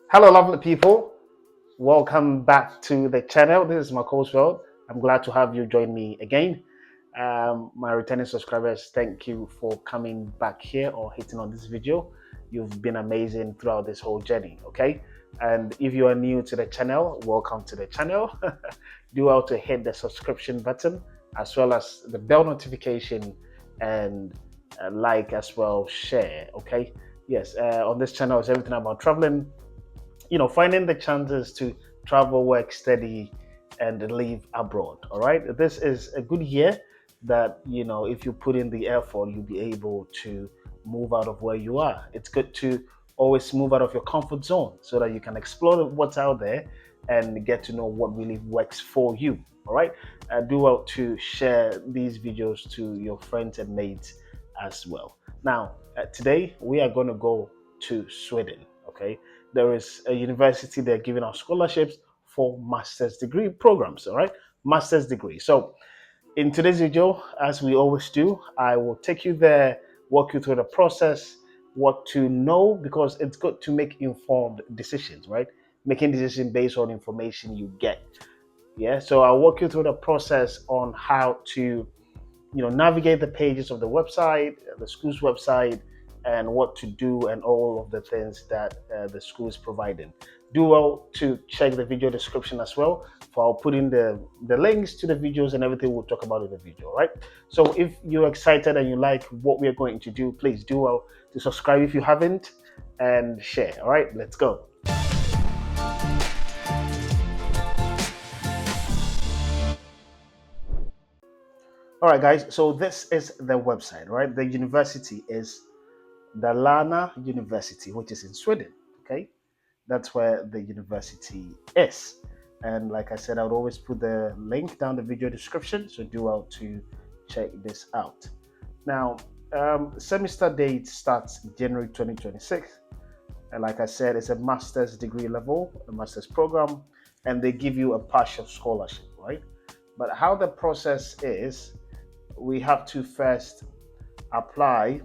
Hello, lovely people. Welcome back to the channel. This is Mccoles world. I'm glad to have you join me again. My returning subscribers, thank you for coming back here or hitting on this video. You've been amazing throughout this whole journey, okay? And if you are new to the channel, welcome to the channel. Do well to hit the subscription button as well as the bell notification and like as well, share, okay? Yes, on this channel is everything about traveling, finding the chances to travel, work, study, and live abroad. All right. This is a good year that, if you put in the effort, you'll be able to move out of where you are. It's good to always move out of your comfort zone so that you can explore what's out there and get to know what really works for you. All right. Do well to share these videos to your friends and mates as well. Now, today we are going to go to Sweden. Okay, there is a university they're giving out scholarships for master's degree programs. All right, master's degree. So in today's video, as we always do, I will take you there, walk you through the process, what to know, because it's good to make informed decisions, right? Making decisions based on information you get. Yeah, so I'll walk you through the process on how to navigate the pages of the website, the school's website, and what to do and all of the things that the school is providing. Do well to check the video description as well, for I'll put in the links to the videos and everything we'll talk about in the video. Right, so if you're excited and you like what we're going to do, please do well to subscribe if you haven't and share. All right, let's go. All right, guys, so this is the website. Right, the university is Dalarna University, which is in Sweden. Okay, that's where the university is. And like I said, I would always put the link down the video description, so do well to check this out. Now, semester date starts January 2026. And like I said, it's a master's degree level, a master's program, and they give you a partial scholarship, right? But how the process is, we have to first apply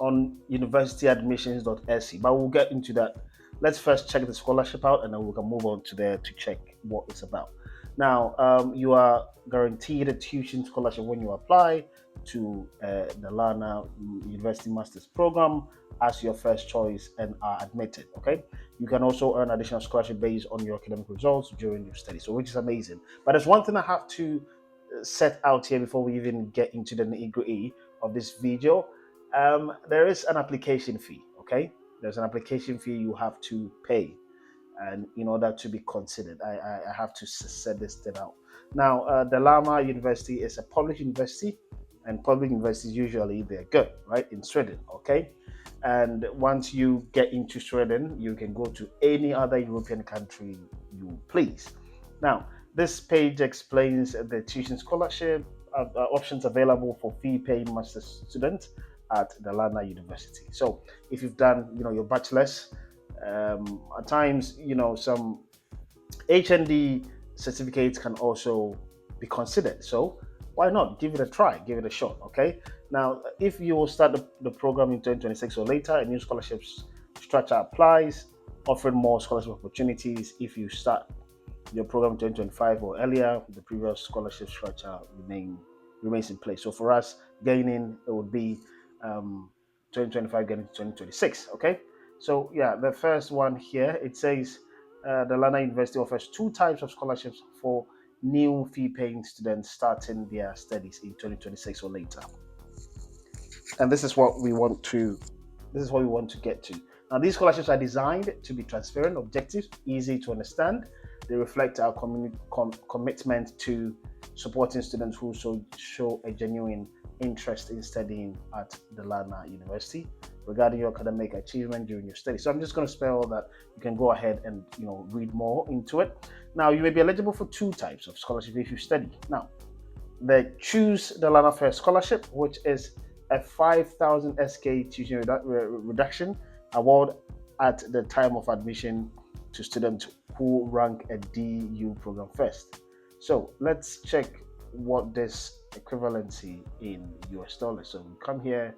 on universityadmissions.se, but we'll get into that. Let's first check the scholarship out and then we can move on to there to check what it's about. Now, you are guaranteed a tuition scholarship when you apply to the Dalarna University Master's Program as your first choice and are admitted. Okay, you can also earn additional scholarship based on your academic results during your study, so which is amazing. But there's one thing I have to set out here before we even get into the nitty-gritty of this video. There is an application fee. Okay, there's an application fee you have to pay, and in order to be considered, I have to set this thing out. Now, Dalarna University is a public university, and public universities usually they're good, right, in Sweden. Okay, and once you get into Sweden, you can go to any other European country you please. Now, this page explains the tuition scholarship options available for fee-paying master students at Dalarna University. So if you've done, your bachelor's, at times, some HND certificates can also be considered. So why not give it a try, give it a shot? Okay. Now, if you will start the program in 2026 or later, a new scholarship structure applies, offering more scholarship opportunities. If you start your program in 2025 or earlier, the previous scholarship structure remains in place. So for us, gaining, it would be 2025 getting to 2026. Okay, so yeah, the first one here, it says the Dalarna University offers two types of scholarships for new fee-paying students starting their studies in 2026 or later. And this is what we want to get to. Now, these scholarships are designed to be transparent, objective, easy to understand. They reflect our commitment to supporting students who show a genuine interest in studying at the Dalarna University regarding your academic achievement during your study. So I'm just going to spell all that. You can go ahead and read more into it. Now, you may be eligible for two types of scholarship if you study. Now, the Choose the Dalarna First Scholarship, which is a 5,000 SK tuition reduction award at the time of admission to students who rank a DU program first. So let's check what this equivalency in US dollars. So we come here,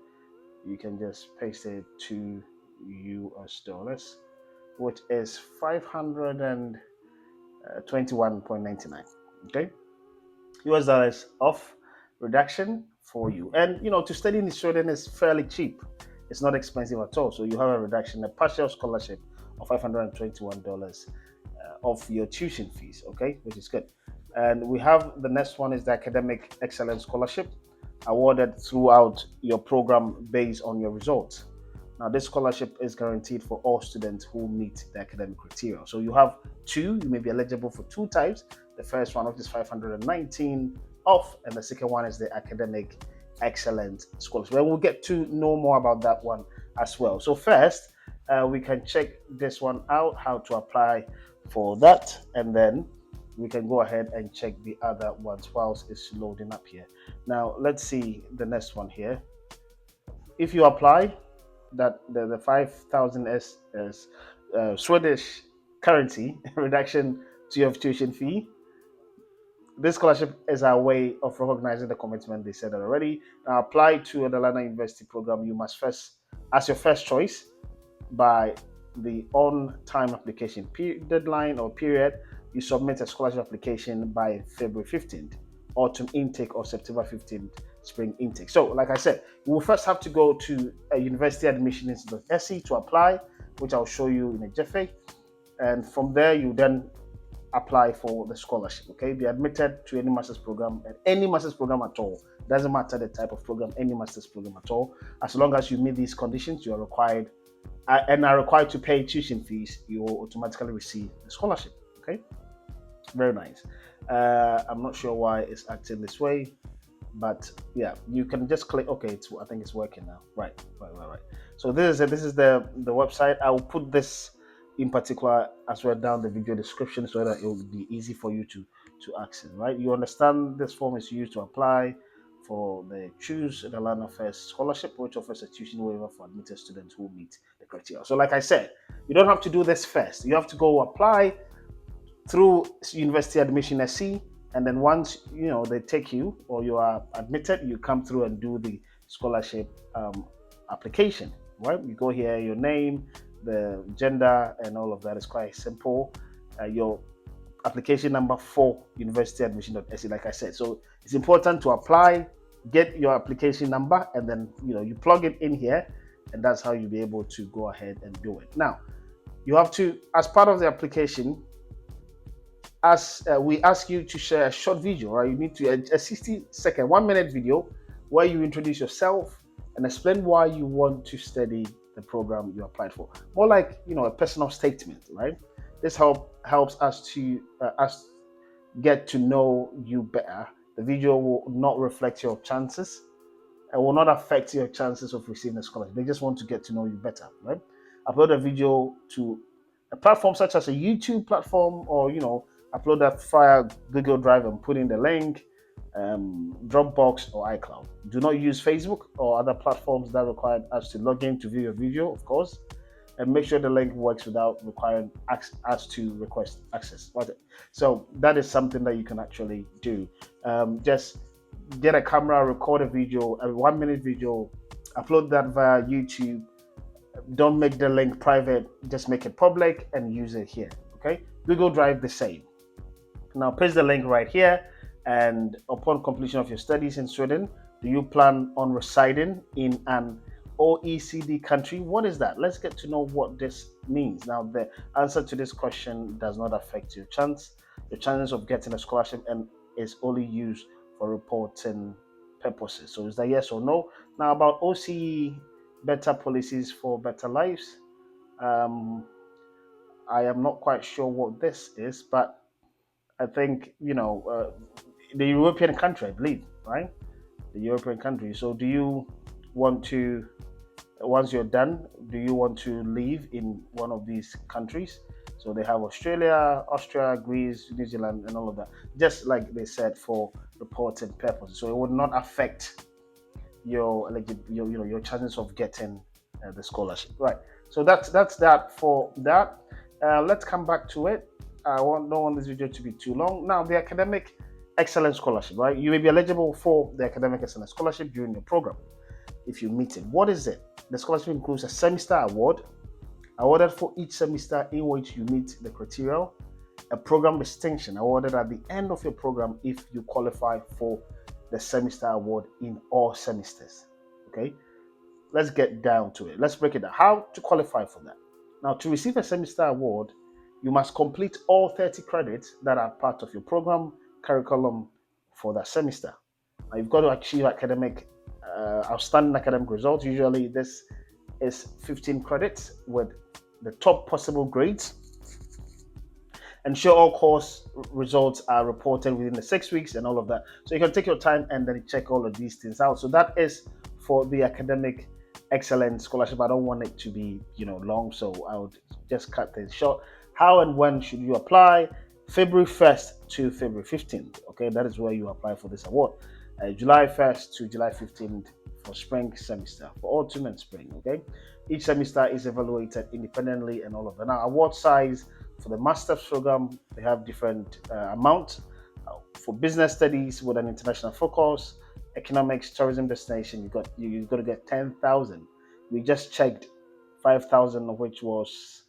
you can just paste it to US dollars. which is 521.99. Okay, US dollars off reduction for you. And to study in Sweden is fairly cheap. It's not expensive at all. So you have a reduction, a partial scholarship of $521 of your tuition fees. Okay, which is good. And we have the next one is the Academic Excellence Scholarship, awarded throughout your program based on your results. Now, this scholarship is guaranteed for all students who meet the academic criteria. So you have two, you may be eligible for two types. The first one, which is 519 off, and the second one is the Academic Excellence Scholarship. Well, we'll get to know more about that one as well. So first, we can check this one out, how to apply for that, and then we can go ahead and check the other ones whilst it's loading up here. Now, let's see the next one here. If you apply, that the 5,000 is Swedish currency reduction to your tuition fee. This scholarship is our way of recognizing the commitment. They said that already. Now, apply to a Dalarna University program. You must first, as your first choice, by the on-time application deadline or period, you submit a scholarship application by February 15th, autumn intake, or September 15th, spring intake. So, like I said, you will first have to go to a university admission.se to apply, which I'll show you in a jiffy. And from there, you then apply for the scholarship. Okay, be admitted to any master's program, and any master's program at all. Doesn't matter the type of program, any master's program at all. As long as you meet these conditions, you are required and are required to pay tuition fees, you will automatically receive the scholarship. Okay, very nice. I'm not sure why it's acting this way, but yeah, you can just click. Okay, I think it's working now. Right. So this is the website. I will put this in particular as well down the video description so that it will be easy for you to access. Right. You understand this form is used to apply for the Choose Dalarna First Scholarship, which offers a tuition waiver for admitted students who meet the criteria. So, like I said, you don't have to do this first. You have to go apply through University Admission SC, and then once they take you or you are admitted, you come through and do the scholarship application. Right? You go here, your name, the gender, and all of that is quite simple. Your application number for University Admission.se, like I said. So it's important to apply, get your application number, and then you plug it in here, and that's how you'll be able to go ahead and do it. Now, you have to, as part of the application, as we ask you to share a short video, right? You need to a 60-second, 1-minute video where you introduce yourself and explain why you want to study the program you applied for. More like a personal statement, right? This helps us to get to know you better. The video will not reflect your chances. It will not affect your chances of receiving a scholarship. They just want to get to know you better, right? Upload a video to a platform such as a YouTube platform, or upload that via Google Drive and put in the link, Dropbox or iCloud. Do not use Facebook or other platforms that require us to log in to view your video, of course. And make sure the link works without requiring us to request access. So that is something that you can actually do. Just get a camera, record a video, a 1-minute video, upload that via YouTube. Don't make the link private, just make it public and use it here. Okay, Google Drive the same. Now paste the link right here, and upon completion of your studies in Sweden, do you plan on residing in an OECD country? What is that? Let's get to know what this means. Now, the answer to this question does not affect your chances of getting a scholarship, and is only used for reporting purposes. So is that yes or no? Now, about OCE, better policies for better lives. I am not quite sure what this is, but I think the European country, I believe, right? The European country. So do you want to, once you're done, do you want to live in one of these countries? So they have Australia, Austria, Greece, New Zealand, and all of that. Just like they said, for reporting purposes. So it would not affect your chances of getting the scholarship, right? So that's that for that. Let's come back to it. I don't want this video to be too long. Now, the Academic Excellence Scholarship, right? You may be eligible for the Academic Excellence Scholarship during your program if you meet it. What is it? The scholarship includes a semester award, awarded for each semester in which you meet the criteria. A program distinction awarded at the end of your program if you qualify for the semester award in all semesters. Okay, let's get down to it. Let's break it down. How to qualify for that? Now, to receive a semester award, you must complete all 30 credits that are part of your program curriculum for that semester. Now, you've got to achieve outstanding academic results. Usually, this is 15 credits with the top possible grades. Ensure all course results are reported within the 6 weeks and all of that. So you can take your time and then check all of these things out. So that is for the academic excellence scholarship. I don't want it to be long, so I would just cut things short. How and when should you apply? February 1st to February 15th. Okay, that is where you apply for this award. July 1st to July 15th for spring semester, for autumn and spring. Okay, each semester is evaluated independently and all of that. Now, award size for the master's program, they have different amounts. For business studies with an international focus, economics, tourism destination, you got to get 10,000. We just checked 5,000, of which was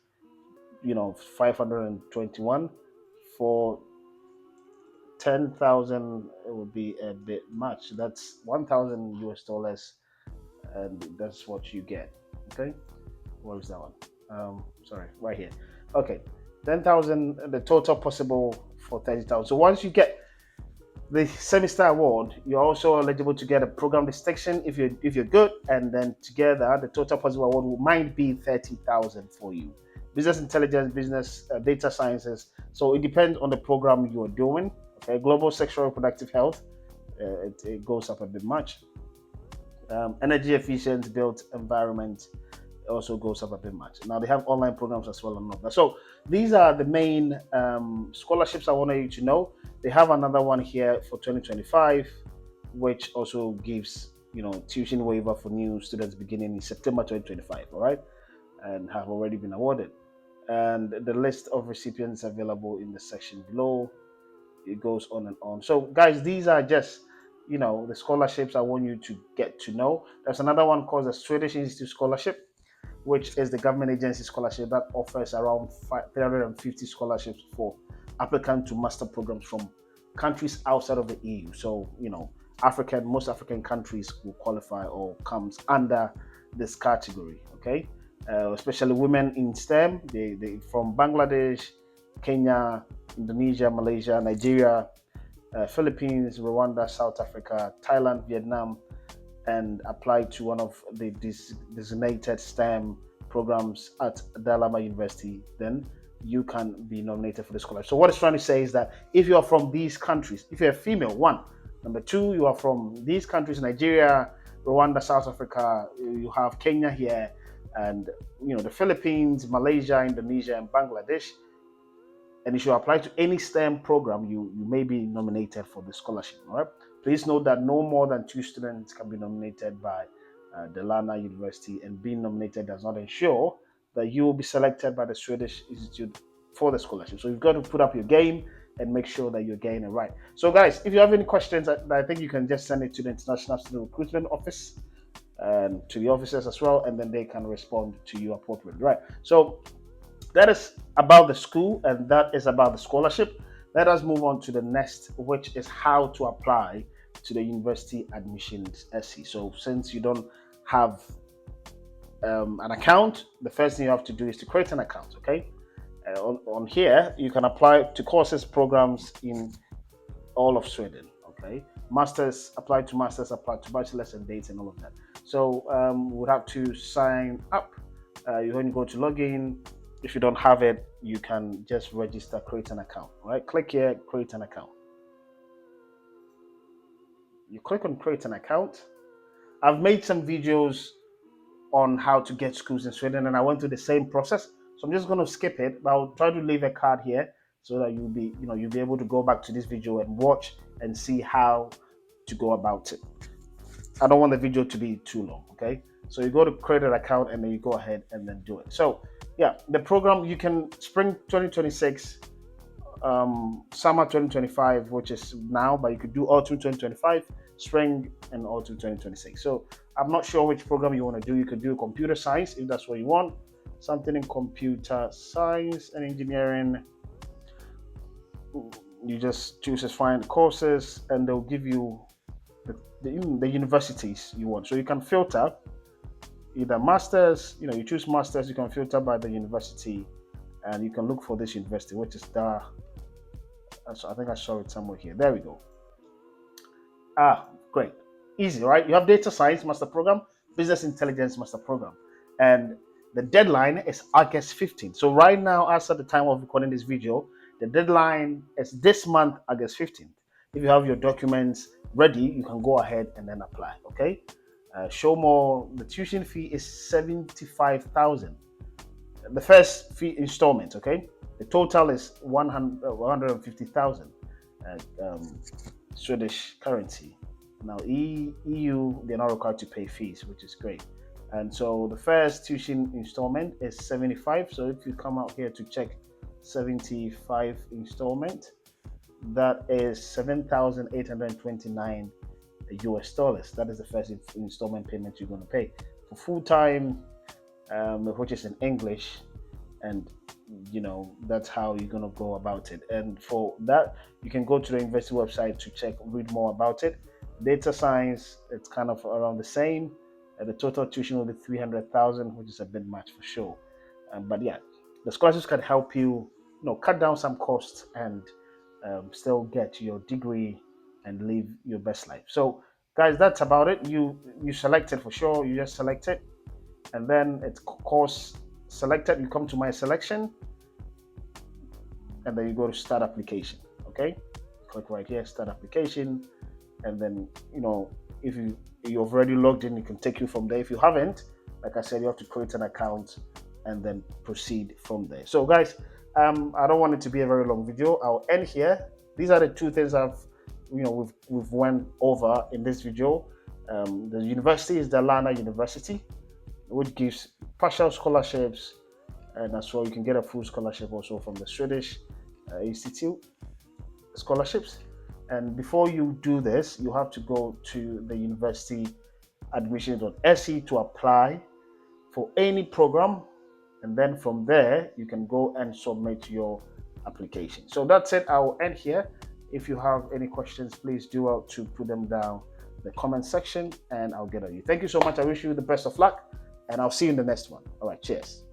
521. For 10,000, it would be a bit much. That's 1,000 US dollars, and that's what you get. Okay, what was that one? Sorry, right here. Okay, 10,000. The total possible for 30,000. So once you get the semester award, you're also eligible to get a program distinction if you're good, and then together the total possible award might be 30,000 for you. Business intelligence, business data sciences. So it depends on the program you're doing. Okay, global sexual reproductive health, it goes up a bit much. Energy efficient built environment also goes up a bit much. Now they have online programs as well and all that. So these are the main scholarships I wanted you to know. They have another one here for 2025, which also gives tuition waiver for new students beginning in September 2025. All right, and have already been awarded. And the list of recipients available in the section below. It goes on and on. So guys, these are just the scholarships I want you to get to know. There's another one called the Swedish Institute Scholarship, which is the government agency scholarship that offers around 350 scholarships for applicants to master programs from countries outside of the EU. So most African countries will qualify or comes under this category. Okay, especially women in STEM. They from Bangladesh, Kenya, Indonesia, Malaysia, Nigeria, Philippines, Rwanda, South Africa, Thailand, Vietnam, and apply to one of the designated STEM programs at Dalarna University, then you can be nominated for the scholarship. So what it's trying to say is that if you are from these countries, if you're a female, one. Number two, you are from these countries, Nigeria, Rwanda, South Africa, you have Kenya here, and the Philippines, Malaysia, Indonesia, and Bangladesh. And if you apply to any STEM program, you may be nominated for the scholarship. All right. Please note that no more than 2 students can be nominated by Dalarna University, and being nominated does not ensure that you will be selected by the Swedish Institute for the scholarship. So you've got to put up your game and make sure that you're getting it right. So guys, if you have any questions, I think you can just send it to the International Student Recruitment Office and to the officers as well, and then they can respond to you appropriately. Right. So that is about the school, and that is about the scholarship. Let us move on to the next, which is how to apply to the university admissions essay. So since you don't have an account, the first thing you have to do is to create an account. Okay, on here you can apply to courses, programs in all of Sweden. Okay, masters, apply to bachelors and dates and all of that. So we'll have to sign up. You only go to login. If you don't have it, you can just register, create an account. Right, click here, create an account. You click on create an account. I've made some videos on how to get schools in Sweden, and I went through the same process. So I'm just going to skip it, but I'll try to leave a card here so that you'll be able to go back to this video and watch and see how to go about it. I don't want the video to be too long. Okay, so you go to create an account and then you go ahead and then do it. So yeah, the program, you can spring 2026, summer 2025, which is now, but you could do autumn 2025, spring, and autumn 2026. So I'm not sure which program you want to do. You could do computer science if that's what you want. something in computer science and engineering, you just choose as find courses, and they'll give you the universities you want. So you can filter either masters, you choose masters, you can filter by the university, and you can look for this university, which is I think I saw it somewhere here. There we go. Great. Easy, right? You have data science master program, business intelligence master program. And the deadline is August 15th. So right now, as at the time of recording this video, the deadline is this month, August 15th. If you have your documents ready, you can go ahead and then apply, okay? Show more, the tuition fee is 75,000. The first fee installment, okay? The total is 150,000 Swedish currency. Now, EU, they're not required to pay fees, which is great. And so the first tuition installment is 75. So if you come out here to check 75 installment, that is 7,829 US dollars. That is the first installment payment you're going to pay. For full-time, which is in English, and that's how you're going to go about it. And for that, you can go to the university website to read more about it. Data science, it's kind of around the same. The total tuition will be 300,000, which is a bit much for sure. But yeah, the scholarships can help you, cut down some costs and still get your degree and live your best life. So guys, that's about it. You select it for sure. You just select it, and then it's course selected. You come to my selection, and then you go to start application. Okay, click right here, start application, and then if you've already logged in, you can take you from there. If you haven't, like I said, you have to create an account and then proceed from there. So guys, I don't want it to be a very long video. I'll end here. These are the two things we've went over in this video. The university is Dalarna University, which gives partial scholarships, and as well you can get a full scholarship also from the Swedish Institute scholarships. And before you do this, you have to go to the university admissions.se to apply for any program, and then from there you can go and submit your application. So that's it. I will end here. If you have any questions, please do out to put them down in the comment section, and I'll get on you. Thank you so much. I wish you the best of luck, and I'll see you in the next one. All right, cheers.